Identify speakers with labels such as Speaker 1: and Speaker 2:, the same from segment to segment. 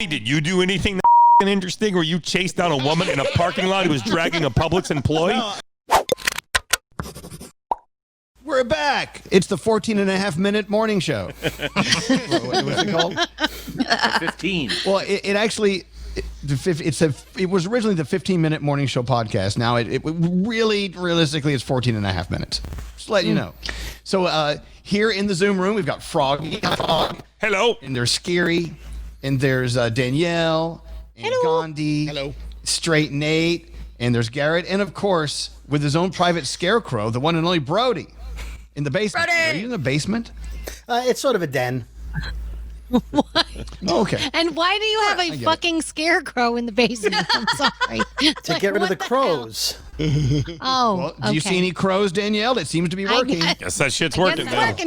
Speaker 1: Did you do anything interesting, or you chased down a woman in a parking lot who was dragging a Publix employee?
Speaker 2: No. We're back. It's the 14.5-minute morning show. What was it called?
Speaker 3: 15.
Speaker 2: Well, it actually... It was originally the 15-minute morning show podcast. Now it really, realistically, it's 14.5 minutes. Just let you know. So here in the Zoom room, we've got Froggy.
Speaker 1: Hello.
Speaker 2: And there's Skeery. And there's Danielle. And Gandhi.
Speaker 4: Hello.
Speaker 2: Straight Nate. And there's Garrett. And, of course, with his own private scarecrow, the one and only Brody. In the basement.
Speaker 5: Brody!
Speaker 2: Are you in the basement?
Speaker 4: It's sort of a den.
Speaker 6: What?
Speaker 2: Okay.
Speaker 6: And why do you have a fucking scarecrow in the basement? I'm sorry.
Speaker 4: To get rid of the crows.
Speaker 6: Oh,
Speaker 2: Well, do you see any crows, Danielle? It seems to be working.
Speaker 1: Guess that shit's
Speaker 6: I
Speaker 1: working
Speaker 6: guess
Speaker 1: now.
Speaker 6: it's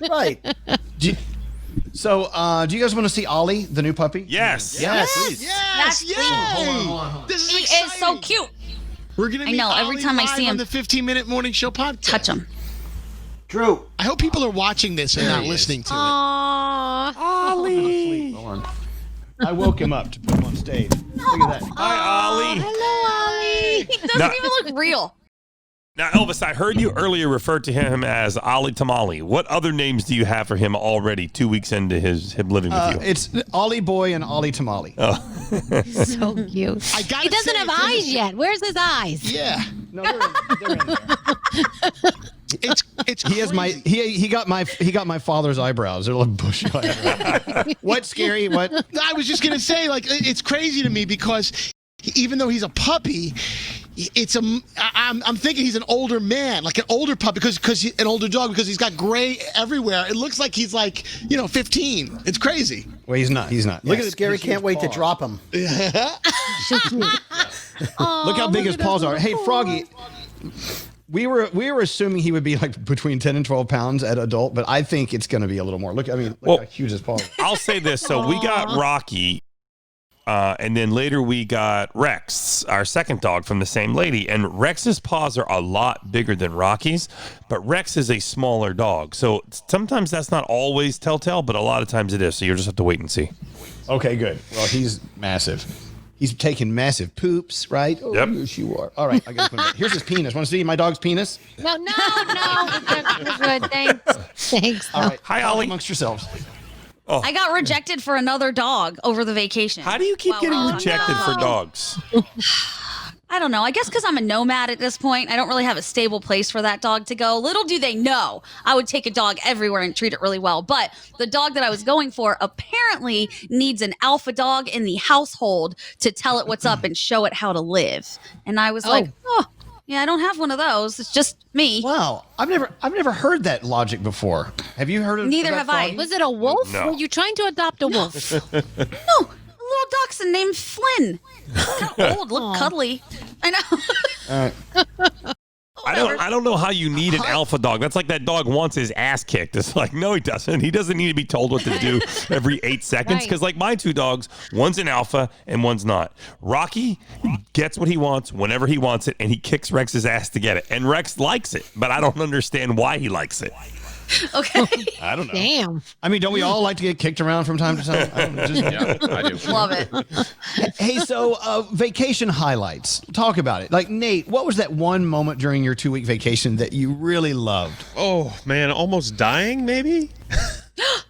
Speaker 6: working.
Speaker 4: Right.
Speaker 2: Do you guys want to see Ollie, the new puppy?
Speaker 1: Yes.
Speaker 2: Yes.
Speaker 4: Please.
Speaker 5: Yes,
Speaker 4: Yay.
Speaker 2: Hold on.
Speaker 5: This is exciting. He is so cute.
Speaker 7: We're going to
Speaker 5: I
Speaker 7: meet
Speaker 5: know, every
Speaker 7: Ollie
Speaker 5: time I
Speaker 7: live
Speaker 5: see him.
Speaker 7: on the 15-minute morning show podcast.
Speaker 5: Touch him.
Speaker 4: Drew.
Speaker 7: I hope people are watching this and not listening to it.
Speaker 6: Aww.
Speaker 2: Ollie. Hold on. I woke him up to put him on stage. Look at that.
Speaker 1: Hi, Ollie.
Speaker 6: Hello, Ollie.
Speaker 5: He doesn't
Speaker 1: Now-
Speaker 5: even look real.
Speaker 1: Now, Elvis, I heard you earlier refer to him as Ollie Tamale. What other names do you have for him already 2 weeks into him living with you?
Speaker 2: It's Ollie Boy and Ollie Tamale.
Speaker 6: So cute.
Speaker 7: I gotta
Speaker 6: He doesn't
Speaker 7: say,
Speaker 6: have
Speaker 7: it's in
Speaker 6: eyes
Speaker 7: the-
Speaker 6: yet. Where's his eyes?
Speaker 7: Yeah.
Speaker 2: No, they're in there.
Speaker 7: It's
Speaker 2: He has my he got my father's eyebrows. They're like bushy eyebrows. What, Scary? What?
Speaker 7: I was just gonna say, like, it's crazy to me because even though he's a puppy, I'm thinking he's an older man, like an older puppy, because an older dog, because he's got gray everywhere. It looks like he's 15. It's crazy.
Speaker 2: Well, he's not. He's not.
Speaker 4: Look at Scary can't wait to drop him.
Speaker 2: Look how big his paws are. Hey, Froggy. We were assuming he would be like between 10 and 12 pounds at adult, but I think it's going to be a little more. Look how huge his paws are.
Speaker 1: I'll say this. So we got Rocky, and then later we got Rex, our second dog from the same lady. And Rex's paws are a lot bigger than Rocky's, but Rex is a smaller dog. So sometimes that's not always telltale, but a lot of times it is. So you'll just have to wait and see.
Speaker 2: Okay, good. Well, he's massive. He's taking massive poops, right? Oh,
Speaker 1: Yep.
Speaker 2: Yes, you are. All right, I got to put him. Here's his penis. Want to see my dog's penis?
Speaker 6: No. We're good. Thanks.
Speaker 2: All right.
Speaker 1: Hi,
Speaker 2: Talk
Speaker 1: Ollie.
Speaker 2: amongst yourselves.
Speaker 5: I got rejected for another dog over the vacation.
Speaker 1: How do you keep getting rejected for dogs?
Speaker 5: I don't know. I guess because I'm a nomad at this point. I don't really have a stable place for that dog to go. Little do they know, I would take a dog everywhere and treat it really well. But the dog that I was going for apparently needs an alpha dog in the household to tell it what's up and show it how to live. And I was like, yeah, I don't have one of those. It's just me.
Speaker 2: Wow, I've never heard that logic before. Have you heard of?
Speaker 5: Neither
Speaker 2: that,
Speaker 5: have I.
Speaker 2: Froggy?
Speaker 6: Was it a wolf?
Speaker 1: No.
Speaker 6: Were you trying to adopt a wolf?
Speaker 5: No, a little dachshund named Flynn. Kind of old, look cuddly. I know.
Speaker 1: I don't know how you need an alpha dog. That's like that dog wants his ass kicked. It's like, no, he doesn't. He doesn't need to be told what to do every 8 seconds. Because like my two dogs, one's an alpha and one's not. Rocky gets what he wants whenever he wants it, and he kicks Rex's ass to get it. And Rex likes it, but I don't understand why he likes it.
Speaker 5: Okay.
Speaker 2: I don't know.
Speaker 6: Damn.
Speaker 2: I mean, don't we all like to get kicked around from time to time? I don't know,
Speaker 3: Yeah, I do.
Speaker 5: Love it.
Speaker 2: Hey, so vacation highlights. Talk about it. Like, Nate, what was that one moment during your 2-week vacation that you really loved?
Speaker 8: Oh, man, almost dying, maybe?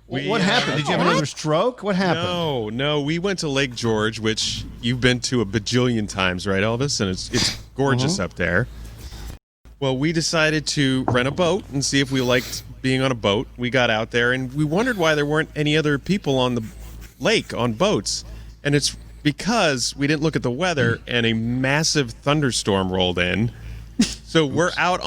Speaker 2: What happened? Did you have another stroke? What happened?
Speaker 8: No. We went to Lake George, which you've been to a bajillion times, right, Elvis? And it's gorgeous up there. Well, we decided to rent a boat and see if we liked being on a boat. We got out there, and we wondered why there weren't any other people on the lake on boats. And it's because we didn't look at the weather, and a massive thunderstorm rolled in. So we're out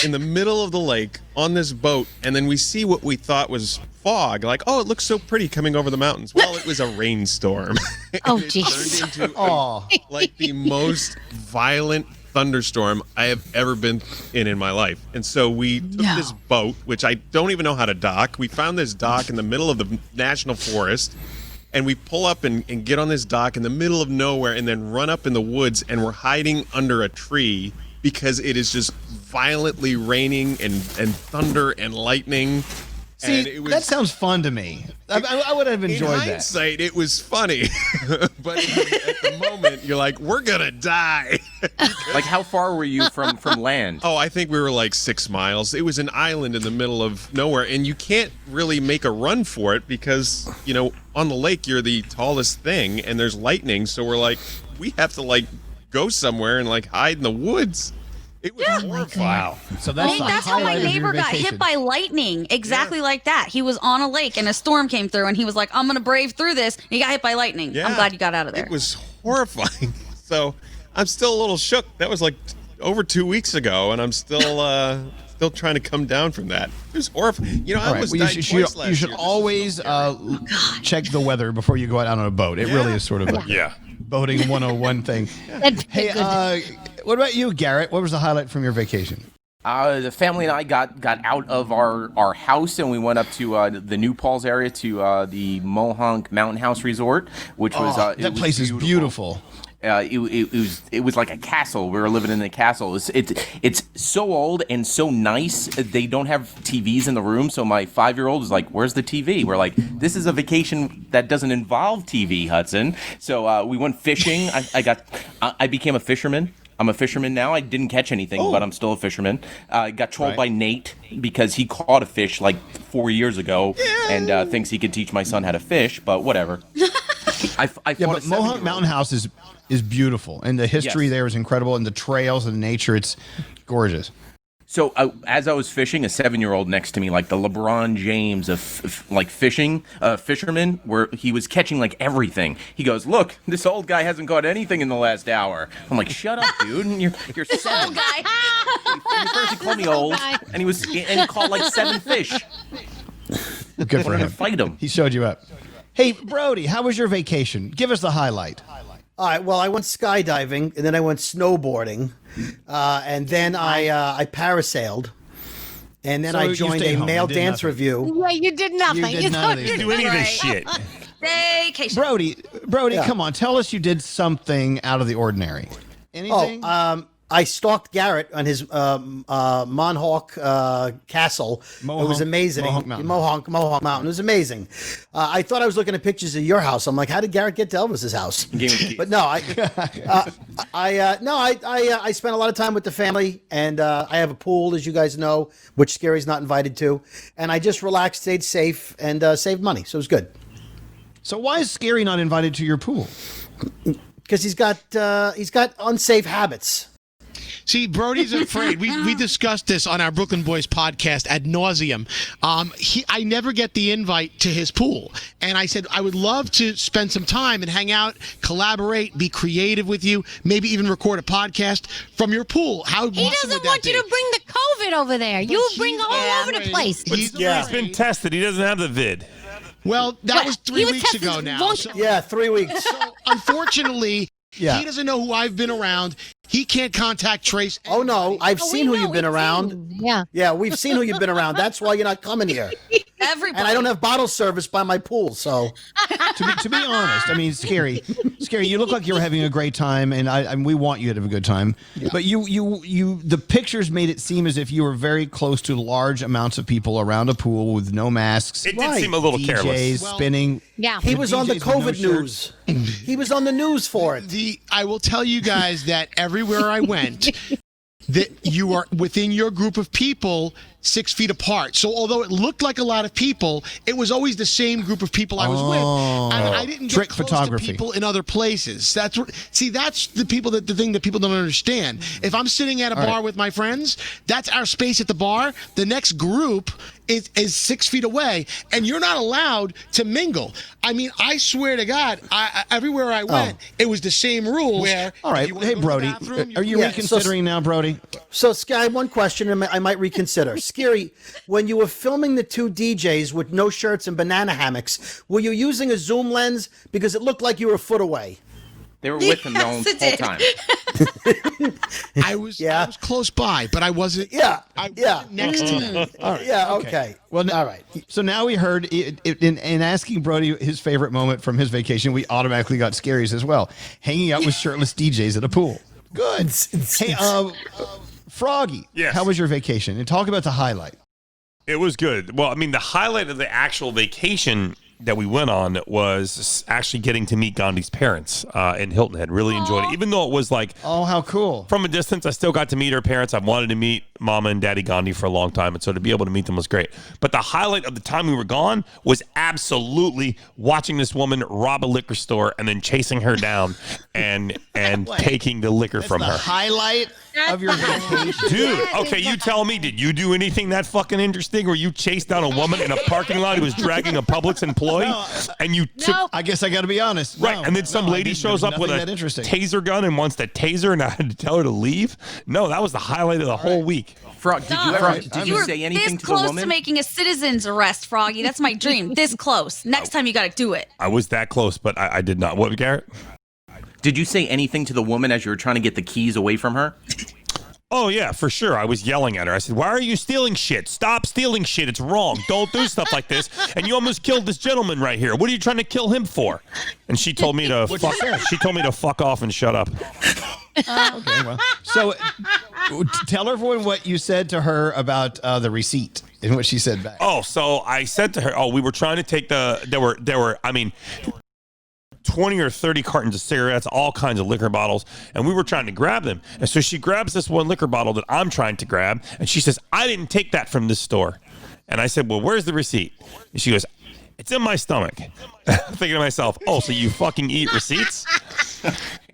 Speaker 8: in the middle of the lake on this boat, and then we see what we thought was fog. Like, oh, it looks so pretty coming over the mountains. Well, it was a rainstorm.
Speaker 6: Oh,
Speaker 8: It
Speaker 6: jeez.
Speaker 8: turned into like the most violent thunderstorm I have ever been in my life. And so we took this boat, which I don't even know how to dock. We found this dock in the middle of the national forest, and we pull up and get on this dock in the middle of nowhere and then run up in the woods, and we're hiding under a tree because it is just violently raining and thunder and lightning.
Speaker 2: See,
Speaker 8: And it was,
Speaker 2: that sounds fun to me. I would have enjoyed
Speaker 8: in
Speaker 2: that.
Speaker 8: hindsight, it was funny. But at the moment, you're like, we're going to die.
Speaker 3: Like, how far were you from land?
Speaker 8: Oh, I think we were like 6 miles. It was an island in the middle of nowhere, and you can't really make a run for it because, on the lake, you're the tallest thing, and there's lightning, so we're like, we have to, go somewhere and, hide in the woods. It was horrifying.
Speaker 1: Wow.
Speaker 2: So that's,
Speaker 5: That's how my neighbor got hit by lightning. Exactly like that. He was on a lake and a storm came through and he was like, I'm going to brave through this. And he got hit by lightning.
Speaker 8: Yeah.
Speaker 5: I'm glad you got out of there.
Speaker 8: It was horrifying. So I'm still a little shook. That was over 2 weeks ago, and I'm still trying to come down from that. It was horrifying. I almost died twice last
Speaker 2: you should
Speaker 8: year.
Speaker 2: always check the weather before you go out on a boat. It really is sort of a boating 101 thing. Hey, what about you, Garrett? What was the highlight from your vacation?
Speaker 3: The family and I got out of our house and we went up to the New Paltz area to the Mohonk Mountain House Resort, which was
Speaker 2: that place is beautiful.
Speaker 3: It was like a castle. We were living in a castle. It's so old and so nice. They don't have TVs in the room, so my 5-year-old is like, "Where's the TV?" We're like, "This is a vacation that doesn't involve TV, Hudson." So we went fishing. I became a fisherman. I'm a fisherman now. I didn't catch anything, but I'm still a fisherman. I got trolled by Nate because he caught a fish 4 years ago and thinks he could teach my son how to fish, but whatever.
Speaker 2: But Mohonk Mountain House is beautiful, and the history there is incredible, and the trails and the nature, it's gorgeous.
Speaker 3: So as I was fishing, a 7-year-old next to me, like the LeBron James of fishing, fisherman, where he was catching everything. He goes, "Look, this old guy hasn't caught anything in the last hour." I'm like, "Shut up, dude! You're 7."
Speaker 5: Old guy.
Speaker 3: First he called me old, and he caught 7 fish.
Speaker 2: Good for him.
Speaker 3: Fight him.
Speaker 2: He showed you up. Hey, Brody, how was your vacation? Give us the highlight.
Speaker 4: All right. Well, I went skydiving, and then I went snowboarding, and then I parasailed, and then
Speaker 2: So
Speaker 4: I
Speaker 2: you
Speaker 4: joined
Speaker 2: stayed
Speaker 4: a
Speaker 2: home.
Speaker 4: male
Speaker 2: You did
Speaker 4: dance
Speaker 2: nothing.
Speaker 4: review.
Speaker 6: Yeah, you did nothing.
Speaker 2: You did none of these
Speaker 6: didn't
Speaker 1: Do any of this
Speaker 5: Right.
Speaker 1: shit.
Speaker 5: Vacation.
Speaker 2: Brody, come on. Tell us you did something out of the ordinary. Anything?
Speaker 4: I stalked Garrett on his Monhawk castle.
Speaker 2: Mohonk-
Speaker 4: It was amazing.
Speaker 2: Mohonk Mountain.
Speaker 4: Mohonk Mountain. It was amazing. I thought I was looking at pictures of your house. I'm like, how did Garrett get to Elvis's house? But no, I spent a lot of time with the family, and I have a pool, as you guys know, which Scary's not invited to. And I just relaxed, stayed safe, and saved money. So it was good.
Speaker 2: So why is Scary not invited to your pool?
Speaker 4: Because he's got unsafe habits.
Speaker 7: See, Brody's afraid. We discussed this on our Brooklyn Boys podcast ad nauseum. I never get the invite to his pool, and I said I would love to spend some time and hang out, collaborate, be creative with you, maybe even record a podcast from your pool. How
Speaker 6: He doesn't want you to bring the COVID over there. You bring all over the place.
Speaker 1: He's been tested. He doesn't have the vid.
Speaker 7: Well, that was 3 weeks ago now.
Speaker 4: Yeah, 3 weeks.
Speaker 7: So unfortunately, he doesn't know who I've been around. He can't contact Trace.
Speaker 4: Oh, no. I've seen who you've been around.
Speaker 6: Yeah.
Speaker 4: Yeah, we've seen who you've been around. That's why you're not coming here.
Speaker 5: Everybody.
Speaker 4: And I don't have bottle service by my pool, so.
Speaker 2: To be honest, I mean, Scary, you look like you're having a great time, and we want you to have a good time. Yeah. But the pictures made it seem as if you were very close to large amounts of people around a pool with no masks.
Speaker 1: It did seem a little
Speaker 2: DJs
Speaker 1: careless.
Speaker 2: spinning.
Speaker 6: Yeah.
Speaker 4: He was on the
Speaker 2: DJs with no
Speaker 4: COVID news. He was on the news for it.
Speaker 7: I will tell you guys that everywhere I went, that you are within your group of people 6 feet apart. So although it looked like a lot of people, it was always the same group of people I was with. And I didn't
Speaker 2: Trick
Speaker 7: get close
Speaker 2: photography.
Speaker 7: to people in other places. That's the thing that people don't understand. If I'm sitting at a bar with my friends, that's our space at the bar. The next group is 6 feet away, and you're not allowed to mingle. I mean, I swear to God, everywhere I went, it was the same rules. Where,
Speaker 2: All right.
Speaker 7: you wanna
Speaker 2: Hey,
Speaker 7: go to the
Speaker 2: Brody,
Speaker 7: bathroom,
Speaker 2: are you
Speaker 4: Yeah,
Speaker 2: reconsidering now, Brody?
Speaker 4: So, Sky, one question I might reconsider. Scary, when you were filming the two DJs with no shirts and banana hammocks, were you using a zoom lens? Because it looked like you were a foot away.
Speaker 3: They were with him the whole time.
Speaker 7: I was close by, but I wasn't.
Speaker 4: Yeah,
Speaker 7: I wasn't next to them.
Speaker 4: Yeah, okay.
Speaker 2: Well,
Speaker 4: all right.
Speaker 2: So now we heard in asking Brody his favorite moment from his vacation, we automatically got Scary's as well. Hanging out with shirtless DJs at a pool. Good. Hey, Froggy.
Speaker 1: Yes.
Speaker 2: How was your vacation? And talk about the highlight.
Speaker 1: It was good. Well, I mean, the highlight of the actual vacation that we went on was actually getting to meet Gandhi's parents in Hilton Head. Really enjoyed it. Even though it was like...
Speaker 2: Oh, how cool.
Speaker 1: From a distance, I still got to meet her parents. I've wanted to meet Mama and Daddy Gandhi for a long time, and so to be able to meet them was great. But the highlight of the time we were gone was absolutely watching this woman rob a liquor store and then chasing her down and taking the liquor from her.
Speaker 2: Highlight of your vacation.
Speaker 1: Dude, okay, you tell me, did you do anything that fucking interesting where you chased down a woman in a parking lot who was dragging a Publix employee? And you took...
Speaker 2: I guess I got to be honest.
Speaker 1: Right, and then some lady shows up with a taser gun and wants to taser, and I had to tell her to leave? No, that was the highlight of the whole week.
Speaker 3: Frog, did you say anything to the woman?
Speaker 5: This close to making a citizen's arrest, Froggy. That's my dream. This close. Next time you got to do it.
Speaker 1: I was that close, but I did not. What, Garrett?
Speaker 3: Did you say anything to the woman as you were trying to get the keys away from her?
Speaker 1: Oh, yeah, for sure. I was yelling at her. I said, why are you stealing shit? Stop stealing shit. It's wrong. Don't do stuff like this. And you almost killed this gentleman right here. What are you trying to kill him for? And she told me to fuck off and shut up.
Speaker 2: Okay, well. So tell everyone what you said to her about the receipt and what she said back.
Speaker 1: Oh, so I said to her, we were trying to take there were, 20 or 30 cartons of cigarettes, all kinds of liquor bottles, and we were trying to grab them. And so she grabs this one liquor bottle that I'm trying to grab, and she says, I didn't take that from this store. And I said, well, where's the receipt? And she goes, it's in my stomach. Thinking to myself, oh, so you fucking eat receipts?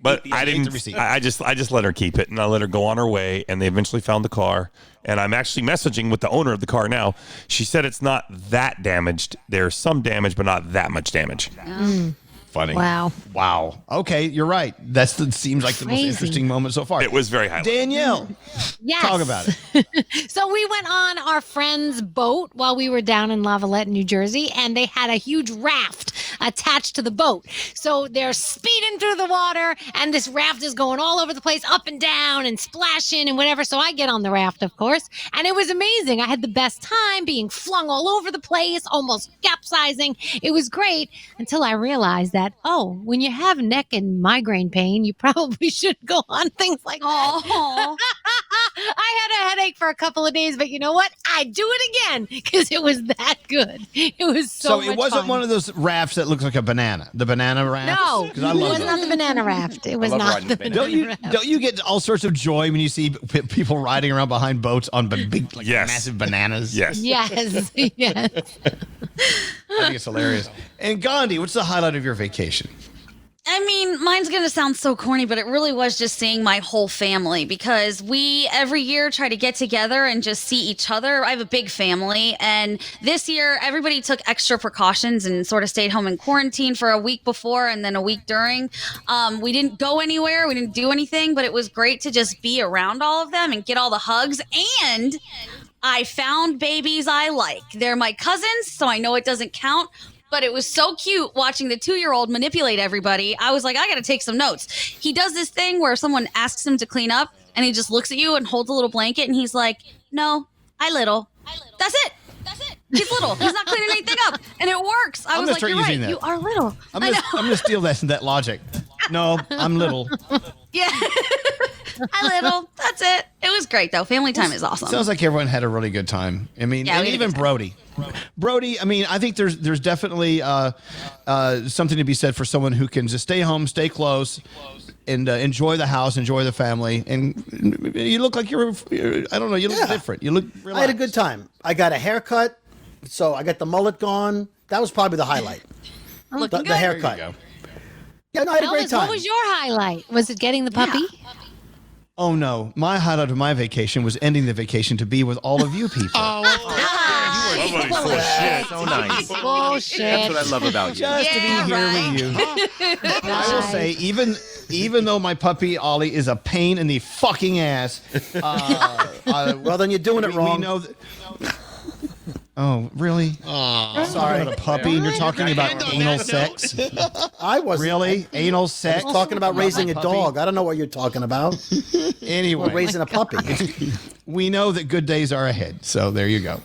Speaker 1: But I didn't. I just let her keep it, and I let her go on her way, and they eventually found the car. And I'm actually messaging with the owner of the car now. She said it's not that damaged. There's some damage, but not that much damage.
Speaker 2: Funny.
Speaker 6: Wow.
Speaker 2: Okay, you're right. Seems like the most interesting moment so far.
Speaker 1: It was very highlighted.
Speaker 2: Danielle,
Speaker 6: Yes.
Speaker 2: talk about it.
Speaker 6: So we went on our friend's boat while we were down in Lavallette, New Jersey, and they had a huge raft attached to the boat. So they're speeding through the water, and this raft is going all over the place, up and down and splashing and whatever. So I get on the raft, of course, and it was amazing. I had the best time being flung all over the place, almost capsizing. It was great until I realized that, when you have neck and migraine pain, you probably should go on things like that. I had a headache for a couple of days, but you know what? I'd do it again because it was that good. It was so much
Speaker 2: it wasn't
Speaker 6: fun.
Speaker 2: one of those rafts that looks like a banana. The banana raft?
Speaker 6: No, it was not the banana raft. It was not the banana raft.
Speaker 2: Don't you get all sorts of joy when you see people riding around behind boats on big, massive bananas?
Speaker 1: Yes.
Speaker 6: Yes. Yes.
Speaker 2: I think it's hilarious. And Gandhi, what's the highlight of your vacation?
Speaker 5: I mean, mine's going to sound so corny, but it really was just seeing my whole family because we every year try to get together and just see each other. I have a big family, and this year everybody took extra precautions and sort of stayed home in quarantine for a week before and then a week during. We didn't go anywhere. We didn't do anything, but it was great to just be around all of them and get all the hugs. And I found babies I like. They're my cousins, so I know it doesn't count. But it was so cute watching the 2-year-old manipulate everybody. I was like, I got to take some notes. He does this thing where someone asks him to clean up, and he just looks at you and holds a little blanket, and he's like, no, I little. That's it. He's little. He's not cleaning anything up. And it works. I was like, you're right. You are little.
Speaker 2: I'm going to steal that logic. No, I'm little.
Speaker 5: Yeah. I little. That's it. It was great, though. Family time is awesome.
Speaker 2: Sounds like everyone had a really good time. I mean, and even Brody. Brody, I mean, I think there's definitely something to be said for someone who can just stay home, stay close, and enjoy the house, enjoy the family. And you look like you're I don't know, you look different. You look relaxed.
Speaker 4: I had a good time. I got a haircut, so I got the mullet gone. That was probably the highlight. The haircut. Yeah, no, I had a great time.
Speaker 6: What was your highlight? Was it getting the puppy?
Speaker 2: Yeah. Oh, no. My highlight of my vacation was ending the vacation to be with all of you people.
Speaker 3: Somebody's full of shit. So nice.
Speaker 6: Bullshit.
Speaker 3: That's what I love about you.
Speaker 2: Just to be here with you. I will say, even though my puppy Ollie is a pain in the fucking ass.
Speaker 4: Well, then you're doing it wrong.
Speaker 2: We know Oh, really? Sorry. About a puppy, and you're talking about anal sex?
Speaker 4: I wasn't.
Speaker 2: Really? Anal sex?
Speaker 4: I was talking about raising a dog. I don't know what you're talking about.
Speaker 2: Anyway.
Speaker 4: We're raising a puppy.
Speaker 2: We know that good days are ahead, so there you go.